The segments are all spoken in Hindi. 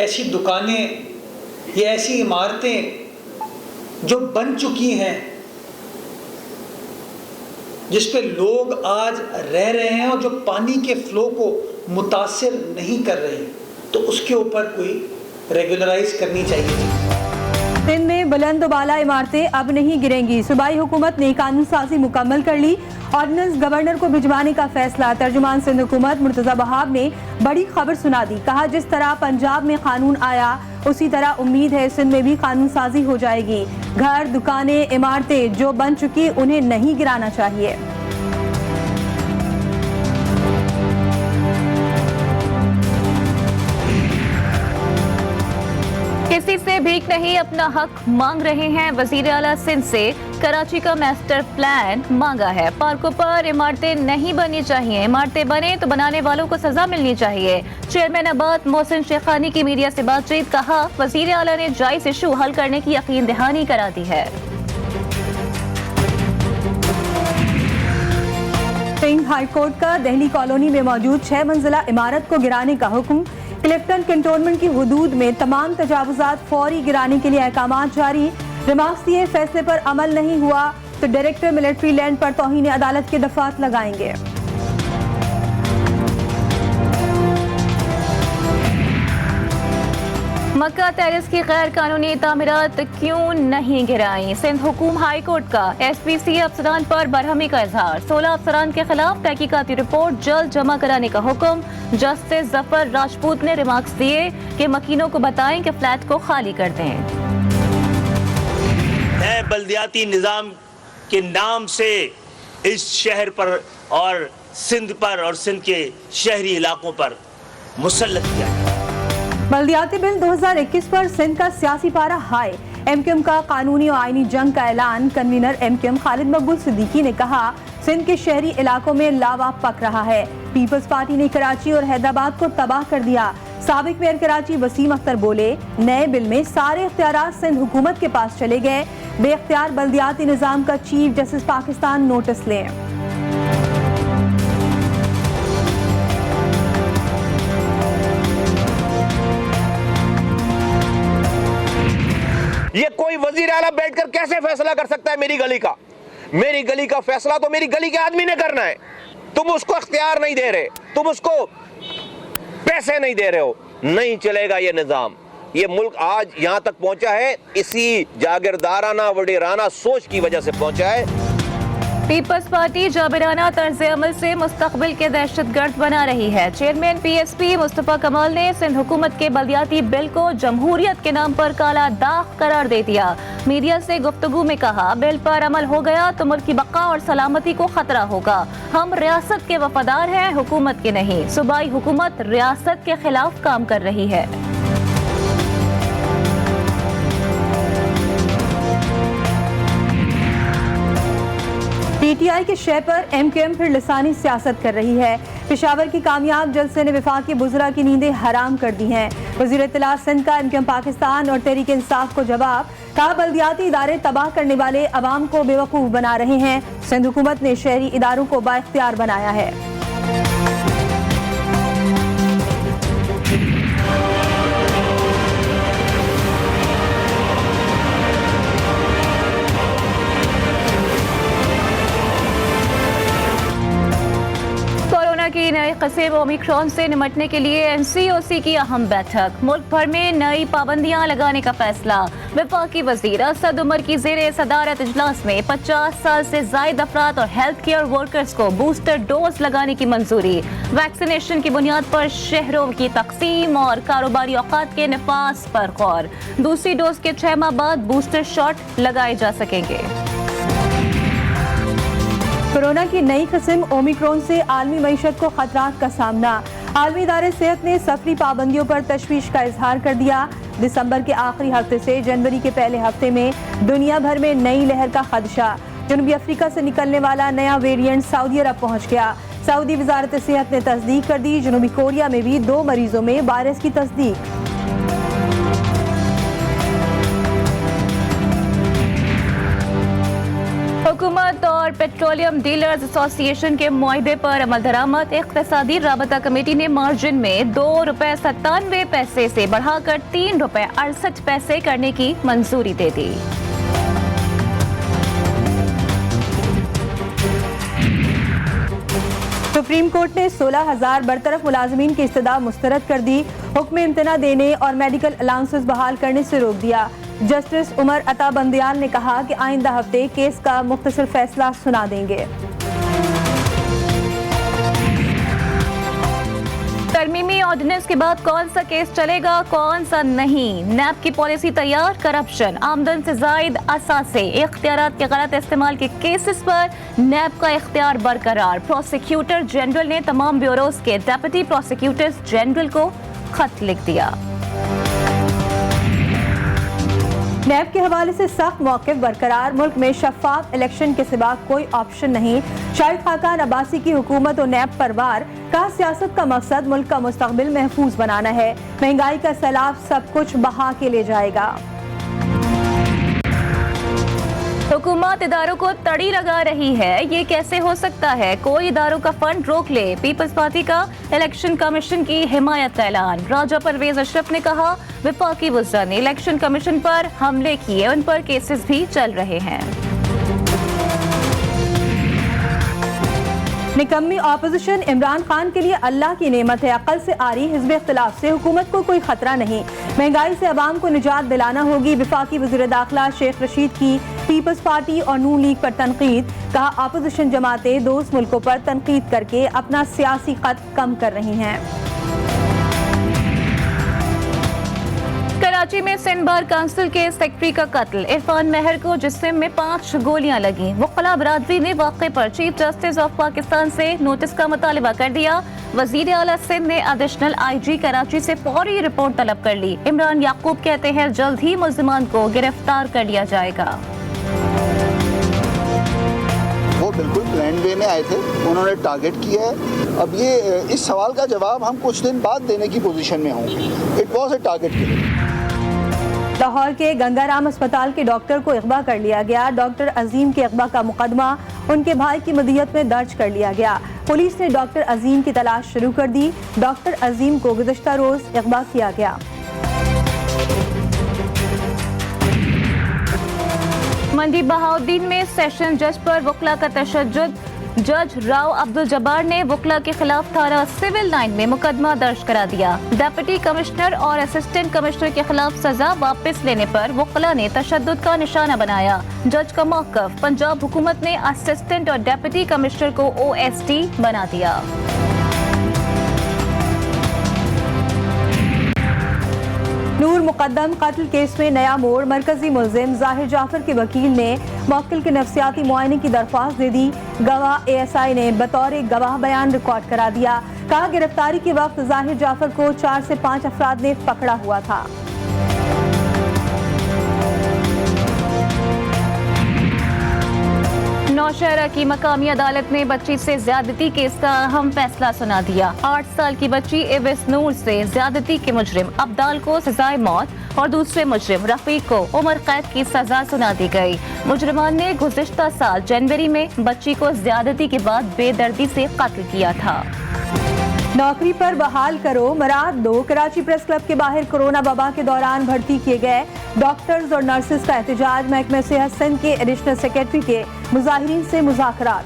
ऐसी दुकानें या ऐसी इमारतें जो बन चुकी हैं, जिस पे लोग आज रह रहे हैं और जो पानी के फ्लो को मुतासिर नहीं कर रहे, तो उसके ऊपर कोई रेगुलराइज करनी चाहिए। सिंध में बुलंद बाला इमारतें अब नहीं गिरेंगी। सूबाई हुकूमत ने कानून साजी मुकम्मल कर ली। ऑर्डिनेंस गवर्नर को भिजवाने का फैसला। तर्जुमान सिंध हुकूमत मुर्तजा वहाब ने बड़ी खबर सुना दी। कहा, जिस तरह पंजाब में कानून आया उसी तरह उम्मीद है सिंध में भी कानून साजी हो जाएगी। घर, दुकानें, इमारतें जो बन चुकी उन्हें नहीं गिराना चाहिए। किसी से भीख नहीं, अपना हक मांग रहे हैं। वजीर आला सिंध से कराची का मास्टर प्लान मांगा है। पार्कों पर इमारतें नहीं बननी चाहिए। इमारतें बने तो बनाने वालों को सजा मिलनी चाहिए। चेयरमैन अबाद मोहसिन शेखानी की मीडिया से बातचीत। कहा, वजीर आला ने जायज इशू हल करने की यकीन दहानी करा दी है। सिंध हाई कोर्ट का दहली कॉलोनी में मौजूद 6 मंजिला इमारत को गिराने का हुक्म। क्लिफ्टन कैंटोनमेंट की हुदूद में तमाम तजावुजात फौरी गिराने के लिए अहकामात जारी। रिमार्क्स दिए, फैसले पर अमल नहीं हुआ तो डायरेक्टर मिलिट्री लैंड पर तौहीन अदालत के दफात लगाएंगे। मक्का टेरेस की गैर कानूनी तामीरात क्यों नहीं गिराई? सिंध हुकूम हाई कोर्ट का SPC अफसरान पर बरहमी का इजहार। 16 अफसरान के खिलाफ तहकीकाती रिपोर्ट जल्द जमा कराने का हुक्म। जस्टिस जफर राजपूत ने रिमार्क्स दिए कि मकीनों को बताएं कि फ्लैट को खाली कर दें। नए बल्दियाती निज़ाम के नाम से इस शहर पर और सिंध के शहरी इलाकों पर मुसल्लत किया गया। बल्दियाती बिल 2021 पर सिंध का सियासी पारा हाई। MQM का कानूनी और आईनी जंग का ऐलान। कन्वीनर MQM खालिद मकबूल सिद्दीकी ने कहा, सिंध के शहरी इलाकों में लावा पक रहा है। पीपल्स पार्टी ने कराची और हैदराबाद को तबाह कर दिया। साबिक मेयर कराची वसीम अख्तर बोले, नए बिल में सारे इख्तियारात सिंध हुकूमत के पास चले गए। बेख्तियार बल्दियाती निज़ाम का चीफ जस्टिस पाकिस्तान नोटिस लें। ये कोई वजीर आला बैठकर कैसे फैसला कर सकता है मेरी गली का? मेरी गली का फैसला तो मेरी गली के आदमी ने करना है। तुम उसको अख्तियार नहीं दे रहे, तुम उसको पैसे नहीं दे रहे हो, नहीं चलेगा ये निजाम। ये मुल्क आज यहाँ तक पहुंचा है इसी जागीरदाराना वडेराना सोच की वजह से पहुंचा है। पीपल्स पार्टी जाबिराना तर्ज अमल से मुस्तकबिल के दहशतगर्द बना रही है। चेयरमैन PSP मुस्तफा कमाल ने सिंध हुकूमत के बल्दियाती बिल को जमहूरियत के नाम पर काला दाग करार दे दिया। मीडिया से गुफ्तगू में कहा, बिल पर अमल हो गया तो मुल्क की बका और सलामती को खतरा होगा। हम रियासत के वफादार हैं, हुकूमत के नहीं। सूबाई हुकूमत रियासत के खिलाफ काम कर रही है। PTI के शय पर MQM फिर लिसानी सियासत कर रही है। पेशावर की कामयाब जलसे ने वफाकी बुज़रा की नींदें हराम कर दी हैं। वज़ीर इत्तलात सिंध का MQM पाकिस्तान और तहरीक इंसाफ को जवाब। कहा, बल्दियाती इदारे तबाह करने वाले अवाम को बेवकूफ़ बना रहे हैं। सिंध हुकूमत ने शहरी इदारों को बाइख्तियार बनाया है। की नई किस्म ओमिक्रॉन से निपटने के लिए NCOC की अहम बैठक। मुल्क भर में नई पाबंदियां लगाने का फैसला। वफाकी वजीर असद उमर की ज़ेरे सदारत इजलास में 50 साल से ज़ायद अफराद और हेल्थ केयर वर्कर्स को बूस्टर डोज लगाने की मंजूरी। वैक्सीनेशन की बुनियाद पर शहरों की तकसीम और कारोबारी औकात के नफाज पर गौर। दूसरी डोज के 6 माह बाद बूस्टर शॉट लगाए जा सकेंगे। कोरोना की नई किस्म ओमिक्रॉन से आलमी मईशत को खतरात का सामना। आलमी इदारे सेहत ने सफरी पाबंदियों पर तशवीश का इजहार कर दिया। दिसंबर के आखिरी हफ्ते से जनवरी के पहले हफ्ते में दुनिया भर में नई लहर का खदशा। जनूबी अफ्रीका से निकलने वाला नया वेरिएंट सऊदी अरब पहुंच गया। सऊदी वजारत सेहत ने तस्दीक कर दी। जनूबी कोरिया में भी 2 मरीजों में वायरस की तस्दीक। हुकूमत और पेट्रोलियम डीलर्स एसोसिएशन के मुआहदे पर अमल दरामद। इक़्तिसादी राबता कमेटी ने मार्जिन में ₹2.97 से बढ़ाकर ₹3.68 करने की मंजूरी दे दी। सुप्रीम कोर्ट ने 16,000 बरतरफ मुलाजमीन की इस्तदा मुस्तरद कर दी। हुक्म इम्तना देने और मेडिकल अलाउंसेस बहाल करने से रोक दिया। जस्टिस उमर अता बंदियाल ने कहा कि आइंदा हफ्ते केस का मुख्तसर फैसला सुना देंगे। तरमीमी ऑर्डिनेंस के बाद कौन सा केस चलेगा, कौन सा नहीं। नैब की पॉलिसी तैयार। करप्शन, आमदन से जायद असासे, इख्तियारात के गलत इस्तेमाल के केसेस पर नैब का इख्तियार बरकरार। प्रोसिक्यूटर जनरल ने तमाम ब्यूरोज के डेप्यूटी प्रोसिक्यूटर्स जनरल को खत लिख दिया। नैब के हवाले से सख्त मौक़िफ़ बरकरार। मुल्क में शफाफ इलेक्शन के सिवा कोई ऑप्शन नहीं। शाहिद खाकान अब्बासी की हुकूमत और नैब पर वार। कहा सियासत का मकसद मुल्क का मुस्तकबिल महफूज बनाना है। महंगाई का सैलाब सब कुछ बहा के ले जाएगा। हुकूमत इदारों को तड़ी लगा रही है, ये कैसे हो सकता है? कोई इदारों का फंड रोक ले। पीपल्स पार्टी का इलेक्शन कमीशन की हिमायत का ऐलान। राजा परवेज अशरफ ने कहा वफाकी वज़ीर ने इलेक्शन कमीशन पर हमले किए, उन पर केसेस भी चल रहे हैं। निकम्मी ऑपोजिशन इमरान खान के लिए अल्लाह की नेमत है। अकल से आ रही हिज़्ब इख्तिलाफ से हुकूमत को कोई खतरा नहीं। महंगाई से अवाम को निजात दिलाना होगी। वफाकी वज़ीर दाखिला शेख रशीद की पीपल्स पार्टी और नून लीग पर तनकीद। कहा ऑपोजिशन जमातें दोस्त मुल्कों पर तनकीद करके अपना सियासी खत कम कर रही हैं। कराची में सिंध बार काउंसिल के सेक्रेटरी का कत्ल। इरफान महर को जिस्म में 5 गोलियां लगी। वकला बरादरी ने वाक़े पर चीफ जस्टिस ऑफ पाकिस्तान से नोटिस का मुतालबा कर दिया। वजीर आला सिंध ने एडिशनल IG कराची से फौरी रिपोर्ट तलब कर ली। इमरान याकूब कहते हैं जल्द ही मुल्जिमान को गिरफ्तार कर लिया जाएगा। वो बिल्कुल प्लान वे में आए थे, उन्होंने टारगेट किया है। अब ये इस सवाल का जवाब हम कुछ दिन बाद देने की पोजीशन में होंगे। It was a target killing. Lahore के गंगाराम अस्पताल के डॉक्टर को अगवा कर लिया गया। डॉक्टर अजीम के अगवा का मुकदमा उनके भाई की मदियत में दर्ज कर लिया गया। पुलिस ने डॉक्टर अजीम की तलाश शुरू कर दी। डॉक्टर अजीम को गुज़श्ता रोज अगवा किया गया। मंडी बहाउद्दीन में सेशन जज पर वकला का तशद्दुद। जज राव अब्दुल जब्बार ने वकला के खिलाफ धारा सिविल लाइन में मुकदमा दर्ज करा दिया। डिप्टी कमिश्नर और असिस्टेंट कमिश्नर के खिलाफ सजा वापस लेने पर वकला ने तशद्दुद का निशाना बनाया। जज का मौक़िफ़, पंजाब हुकूमत ने असिस्टेंट और डिप्टी कमिश्नर को OST बना दिया। नूर मुकद्दम कत्ल केस में नया मोड़। मरकजी मुल्जिम जाहिर जाफर के वकील ने मौक्किल के नफ्सियाती मुआयने की दरख्वास्त दे दी। गवाह ASI ने बतौर गवाह बयान रिकॉर्ड करा दिया। कहा गिरफ्तारी के वक्त जाहिर जाफर को 4 से 5 अफराद ने पकड़ा हुआ था। नौशहरा की मकामी अदालत ने बच्ची से ज्यादती केस का अहम फैसला सुना दिया। 8 साल की बच्ची एविस नूर से ज्यादती के मुजरिम अब्दाल को सजाए मौत और दूसरे मुजरिम रफीक को उम्र कैद की सजा सुना दी गई। मुजरिमान ने गुज़िश्ता साल जनवरी में बच्ची को ज्यादती के बाद बेदर्दी से कत्ल किया था। नौकरी पर बहाल करो, मराद दो। कराची प्रेस क्लब के बाहर कोरोना वबा के दौरान भर्ती किए गए डॉक्टर्स और नर्सेज का एहतजाज। महकमे सेहत सिंध के एडिशनल सेक्रेटरी के मुजाहिरीन से मुज़ाकरात।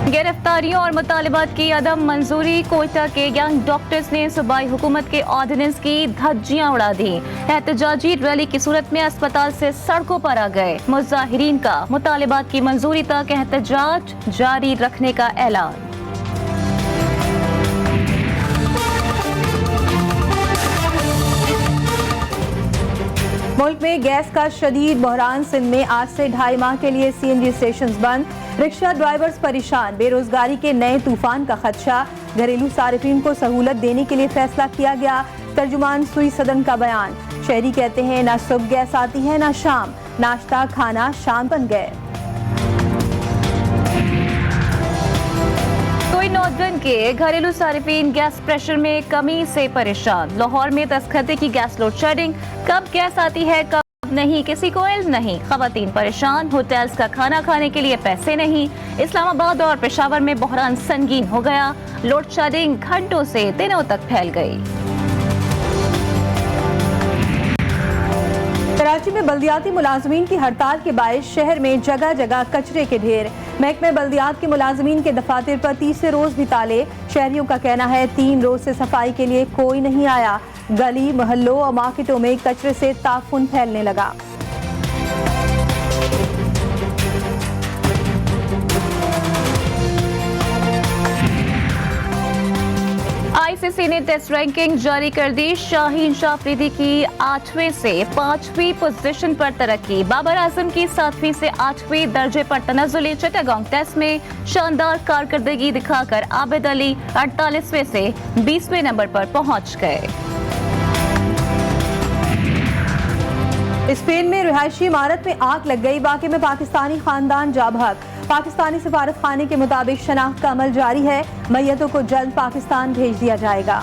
गिरफ्तारियों और मुतालिबात की अदम मंजूरी। कोयटा के यंग डॉक्टर्स ने सूबाई हुकूमत के ऑर्डिनेंस की धज्जियां उड़ा दी। एहतजाजी रैली की सूरत में अस्पताल से सड़कों पर आ गए। मुजाहिरीन का मुतालिबात की मंजूरी तक एहतजाज जारी रखने का ऐलान। मुल्क में गैस का शदीद बहरान। सिंध में आज से 2.5 माह के लिए CNG स्टेशन बंद। रिक्शा ड्राइवर्स परेशान। बेरोजगारी के नए तूफान का खदशा। घरेलू सारिफीन को सहूलत देने के लिए फैसला किया गया। तर्जुमान सुई सदन का बयान। शहरी कहते हैं ना सुबह गैस आती है ना शाम। नाश्ता खाना शाम बन गए। कोई नॉर्दर्न के घरेलू सारिफीन गैस प्रेशर में कमी से परेशान। लाहौर में तस्खते की गैस लोड शेडिंग। कब गैस आती है कब नहीं, किसी को इल्म नहीं, खवातीन परेशान, होटल्स का खाना खाने के लिए पैसे नहीं। इस्लामाबाद और पेशावर में बहरान संगीन हो गया। लोड शेडिंग घंटों से दिनों तक फैल गई। कराची में बल्दियाती मुलाजमीन की हड़ताल के बायस शहर में जगह जगह कचरे के ढेर। महकमे बल्दियात के मुलाजमीन के दफातर पर तीसरे रोज भी ताले। शहरियों का कहना है 3 रोज से सफाई के लिए कोई नहीं आया। गली मोहल्लों और मार्केटों में कचरे से ताफुन फैलने लगा। आईसीसी ने टेस्ट रैंकिंग जारी कर दी। शाहीन शाह अफरीदी की 8वें से 5वीं पोजीशन पर तरक्की। बाबर आजम की 7वीं से 8वीं दर्जे पर तनज़्ज़ुल। चिटागोंग टेस्ट में शानदार कारकर्दगी दिखाकर आबिद अली 48वें से 20वें नंबर पर पहुंच गए। स्पेन में रिहायशी इमारत में आग लग गई। वाक़े में पाकिस्तानी खानदान जाबहक। पाकिस्तानी सफारत खाने के मुताबिक शनाख्त का अमल जारी है। मैयतों को जल्द पाकिस्तान भेज दिया जाएगा।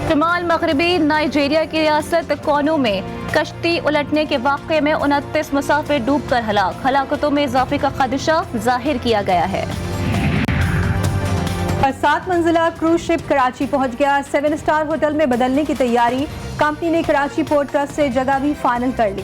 शुमाल मगरबी नाइजीरिया की रियासत कोनू में कश्ती उलटने के वाक़े में 29 मुसाफिर डूबकर हलाक। हलाकतों में इजाफे का खदशा जाहिर किया गया है। 7 मंजिला क्रूज शिप कराची पहुंच गया। 7 स्टार होटल में बदलने की तैयारी। कंपनी ने कराची पोर्ट ट्रस्ट से जगह भी फाइनल कर ली।